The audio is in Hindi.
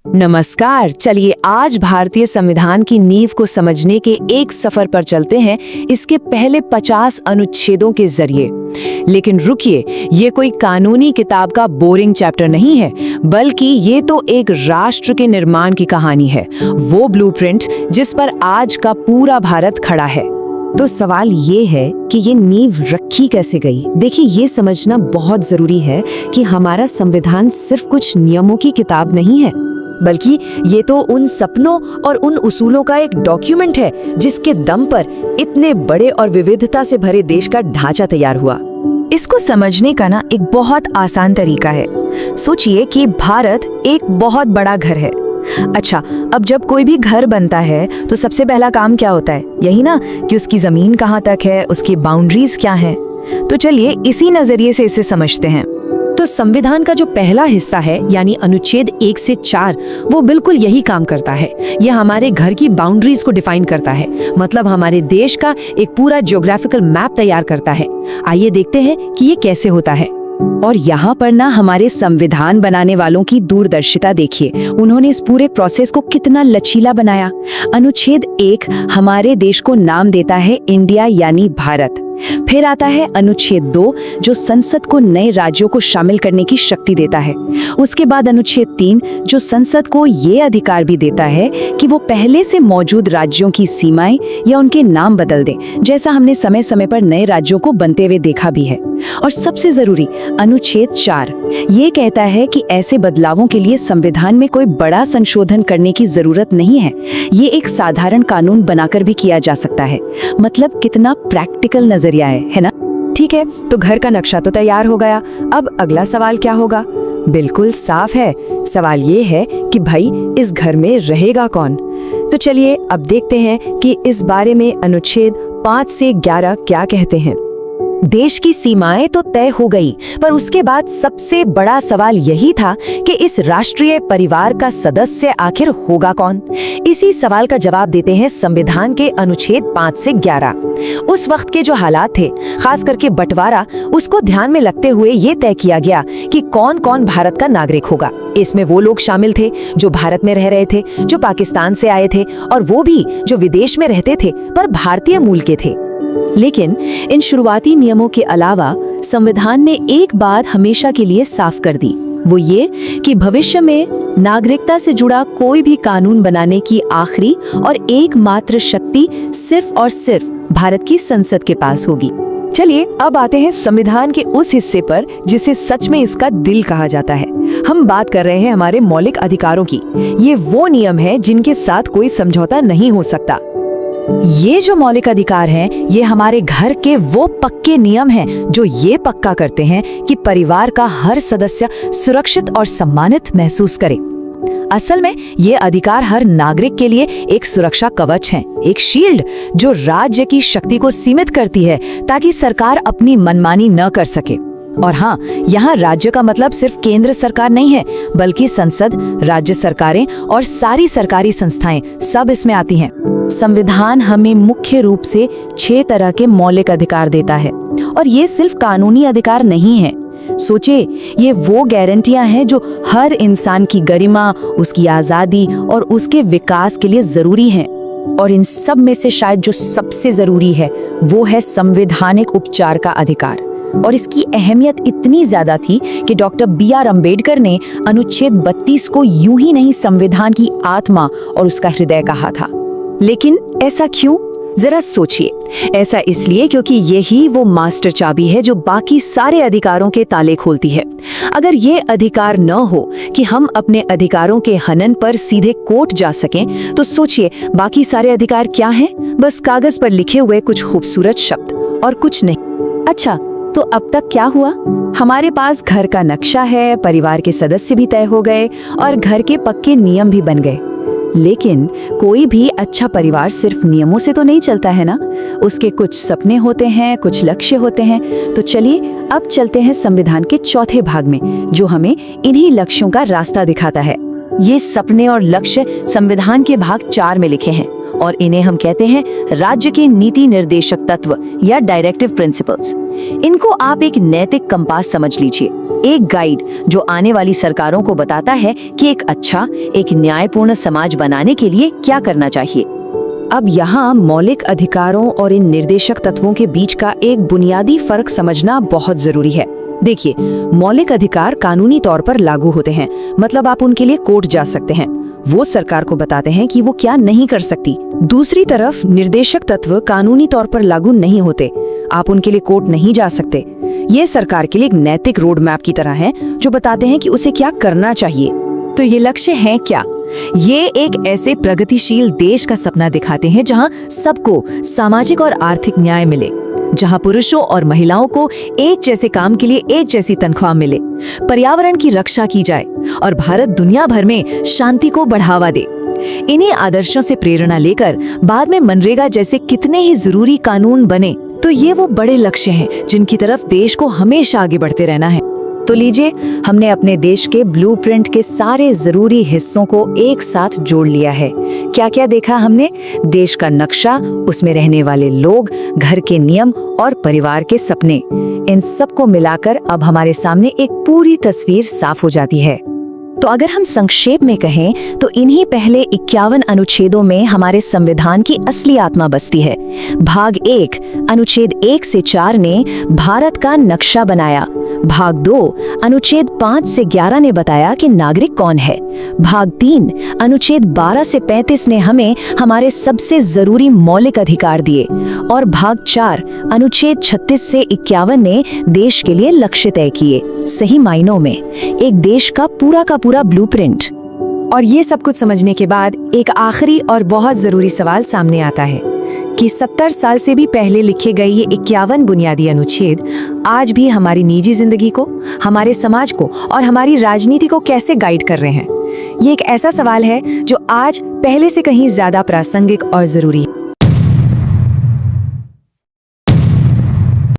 नमस्कार। चलिए आज भारतीय संविधान की नींव को समझने के एक सफर पर चलते हैं इसके पहले 50 अनुच्छेदों के जरिए। लेकिन रुकिए, ये कोई कानूनी किताब का बोरिंग चैप्टर नहीं है, बल्कि ये तो एक राष्ट्र के निर्माण की कहानी है, वो ब्लूप्रिंट जिस पर आज का पूरा भारत खड़ा है। तो सवाल ये है कि ये नींव रखी कैसे गई। देखिए, ये समझना बहुत जरूरी है कि हमारा संविधान सिर्फ कुछ नियमों की किताब नहीं है, बल्कि ये तो उन सपनों और उन उसूलों का एक डॉक्यूमेंट है जिसके दम पर इतने बड़े और विविधता से भरे देश का ढांचा तैयार हुआ। इसको समझने का ना एक बहुत आसान तरीका है। सोचिए कि भारत एक बहुत बड़ा घर है। अच्छा, अब जब कोई भी घर बनता है तो सबसे पहला काम क्या होता है? यही ना कि उसकी जमीन कहाँ तक है, उसकी बाउंड्रीज क्या है। तो चलिए इसी नजरिए से इसे समझते हैं। तो संविधान का जो पहला हिस्सा है यानी अनुच्छेद 1 से 4, वो बिल्कुल यही काम करता है। यह हमारे घर की बाउंड्रीज को डिफाइन करता है, मतलब हमारे देश का एक पूरा ज्योग्राफिकल मैप तैयार करता है। आइए देखते हैं कि ये कैसे होता है। और यहाँ पर ना हमारे संविधान बनाने वालों की दूरदर्शिता देखिए। उन्होंने इस पूरे प्रोसेस को कितना लचीला बनाया। अनुच्छेद 1 हमारे देश को नाम देता है इंडिया यानी भारत। फिर आता है अनुच्छेद 2 जो संसद को नए राज्यों को शामिल करने की शक्ति देता है। उसके बाद अनुच्छेद 3 जो संसद को ये अधिकार भी देता है कि वो पहले से मौजूद राज्यों की सीमाएं या उनके नाम बदल दें, जैसा हमने समय समय पर नए राज्यों को बनते हुए देखा भी है। और सबसे जरूरी अनुच्छेद 4 ये कहता है कि ऐसे बदलावों के लिए संविधान में कोई बड़ा संशोधन करने की जरूरत नहीं है, ये एक साधारण कानून बनाकर भी किया जा सकता है। मतलब कितना प्रैक्टिकल नजरिया है ना? ठीक है, तो घर का नक्शा तो तैयार हो गया। अब अगला सवाल क्या होगा? बिल्कुल साफ है। सवाल ये है कि भाई इस घर में रहेगा कौन? तो चलिए अब देखते हैं कि इस बारे में अनुच्छेद 5 से 11 क्या कहते हैं। देश की सीमाएं तो तय हो गई, पर उसके बाद सबसे बड़ा सवाल यही था कि इस राष्ट्रीय परिवार का सदस्य आखिर होगा कौन। इसी सवाल का जवाब देते हैं संविधान के अनुच्छेद 5 से 11। उस वक्त के जो हालात थे, खास करके बंटवारा, उसको ध्यान में रखते हुए ये तय किया गया कि कौन कौन भारत का नागरिक होगा। इसमें वो लोग शामिल थे जो भारत में रह रहे थे, जो पाकिस्तान से आए थे, और वो भी जो विदेश में रहते थे पर भारतीय मूल के थे। लेकिन इन शुरुआती नियमों के अलावा संविधान ने एक बात हमेशा के लिए साफ कर दी, वो ये कि भविष्य में नागरिकता से जुड़ा कोई भी कानून बनाने की आखिरी और एकमात्र शक्ति सिर्फ और सिर्फ भारत की संसद के पास होगी। चलिए अब आते हैं संविधान के उस हिस्से पर जिसे सच में इसका दिल कहा जाता है। हम बात कर रहे हैं हमारे मौलिक अधिकारों की। ये वो नियम है जिनके साथ कोई समझौता नहीं हो सकता। ये जो मौलिक अधिकार हैं, ये हमारे घर के वो पक्के नियम हैं जो ये पक्का करते हैं कि परिवार का हर सदस्य सुरक्षित और सम्मानित महसूस करे। असल में ये अधिकार हर नागरिक के लिए एक सुरक्षा कवच हैं, एक शील्ड जो राज्य की शक्ति को सीमित करती है ताकि सरकार अपनी मनमानी न कर सके। और हाँ, यहाँ राज्य का मतलब सिर्फ केंद्र सरकार नहीं है, बल्कि संसद, राज्य सरकारें और सारी सरकारी संस्थाएं सब इसमें आती हैं। संविधान हमें मुख्य रूप से 6 तरह के मौलिक अधिकार देता है, और ये सिर्फ कानूनी अधिकार नहीं है। सोचिए, ये वो गारंटियां हैं जो हर इंसान की गरिमा, उसकी आजादी और उसके विकास के लिए जरूरी हैं। और इन सब में से शायद जो सबसे जरूरी है वो है संवैधानिक उपचार का अधिकार। और इसकी अहमियत इतनी ज्यादा थी कि डॉक्टर BR अम्बेडकर ने अनुच्छेद 32 को यूं ही नहीं संविधान की आत्मा और उसका हृदय कहा था। लेकिन ऐसा क्यों? जरा सोचिए। ऐसा इसलिए क्योंकि यही वो मास्टर चाबी है जो बाकी सारे अधिकारों के ताले खोलती है। अगर ये अधिकार न हो कि हम अपने अधिकारों के हनन पर सीधे कोर्ट जा सकें, तो सोचिए बाकी सारे अधिकार क्या हैं? बस कागज पर लिखे हुए कुछ खूबसूरत शब्द और कुछ नहीं। अच्छा, तो अब तक क्या हुआ? हमारे पास घर का नक्शा है, परिवार के सदस्य भी तय हो गए और घर के पक्के नियम भी बन गए। लेकिन कोई भी अच्छा परिवार सिर्फ नियमों से तो नहीं चलता है ना। उसके कुछ सपने होते हैं, कुछ लक्ष्य होते हैं। तो चलिए अब चलते हैं संविधान के चौथे भाग में, जो हमें इन्हीं लक्ष्यों का रास्ता दिखाता है। ये सपने और लक्ष्य संविधान के भाग 4 में लिखे हैं, और इन्हें हम कहते हैं राज्य के नीति निर्देशक तत्व या डायरेक्टिव प्रिंसिपल्स। इनको आप एक नैतिक कंपास समझ लीजिए, एक गाइड जो आने वाली सरकारों को बताता है कि एक अच्छा, एक न्यायपूर्ण समाज बनाने के लिए क्या करना चाहिए। अब यहाँ मौलिक अधिकारों और इन निर्देशक तत्वों के बीच का एक बुनियादी फर्क समझना बहुत जरूरी है। देखिए, मौलिक अधिकार कानूनी तौर पर लागू होते हैं, मतलब आप उनके लिए कोर्ट जा सकते हैं। वो सरकार को बताते हैं कि वो क्या नहीं कर सकती। दूसरी तरफ निर्देशक तत्व कानूनी तौर पर लागू नहीं होते, आप उनके लिए कोर्ट नहीं जा सकते। ये सरकार के लिए एक नैतिक रोड मैप की तरह है जो बताते हैं कि उसे क्या करना चाहिए। तो ये लक्ष्य है क्या? ये एक ऐसे प्रगतिशील देश का सपना दिखाते हैं जहां सबको सामाजिक और आर्थिक न्याय मिले, जहां पुरुषों और महिलाओं को एक जैसे काम के लिए एक जैसी तनख्वाह मिले, पर्यावरण की रक्षा की जाए और भारत दुनिया भर में शांति को बढ़ावा दे। इन्हीं आदर्शों से प्रेरणा लेकर बाद में मनरेगा जैसे कितने ही जरूरी कानून बने। तो ये वो बड़े लक्ष्य हैं जिनकी तरफ देश को हमेशा आगे बढ़ते रहना है। तो लीजिए, हमने अपने देश के ब्लूप्रिंट के सारे जरूरी हिस्सों को एक साथ जोड़ लिया है। क्या क्या देखा हमने? देश का नक्शा, उसमें रहने वाले लोग, घर के नियम और परिवार के सपने। इन सब को मिलाकर अब हमारे सामने एक पूरी तस्वीर साफ हो जाती है। तो अगर हम संक्षेप में कहें तो इन्हीं पहले 51 अनुच्छेदों में हमारे संविधान की असली आत्मा बसती है। भाग 1 अनुच्छेद 1 से 4 ने भारत का नक्शा बनाया। भाग 2 अनुच्छेद 5 से 11 ने बताया कि नागरिक कौन है। भाग 3 अनुच्छेद 12 से 35 ने हमें हमारे सबसे जरूरी मौलिक अधिकार दिए। और भाग 4 अनुच्छेद 36 से 51 ने देश के लिए लक्ष्य तय किए। सही मायनों में एक देश का पूरा ब्लूप्रिंट। और ये सब कुछ समझने के बाद एक आखिरी और बहुत जरूरी सवाल सामने आता है कि 70 साल से भी पहले लिखे गए ये 51 बुनियादी अनुच्छेद आज भी हमारी निजी जिंदगी को, हमारे समाज को और हमारी राजनीति को कैसे गाइड कर रहे हैं? ये एक ऐसा सवाल है जो आज पहले से कहीं ज्यादा प्रासंगिक और जरूरी है।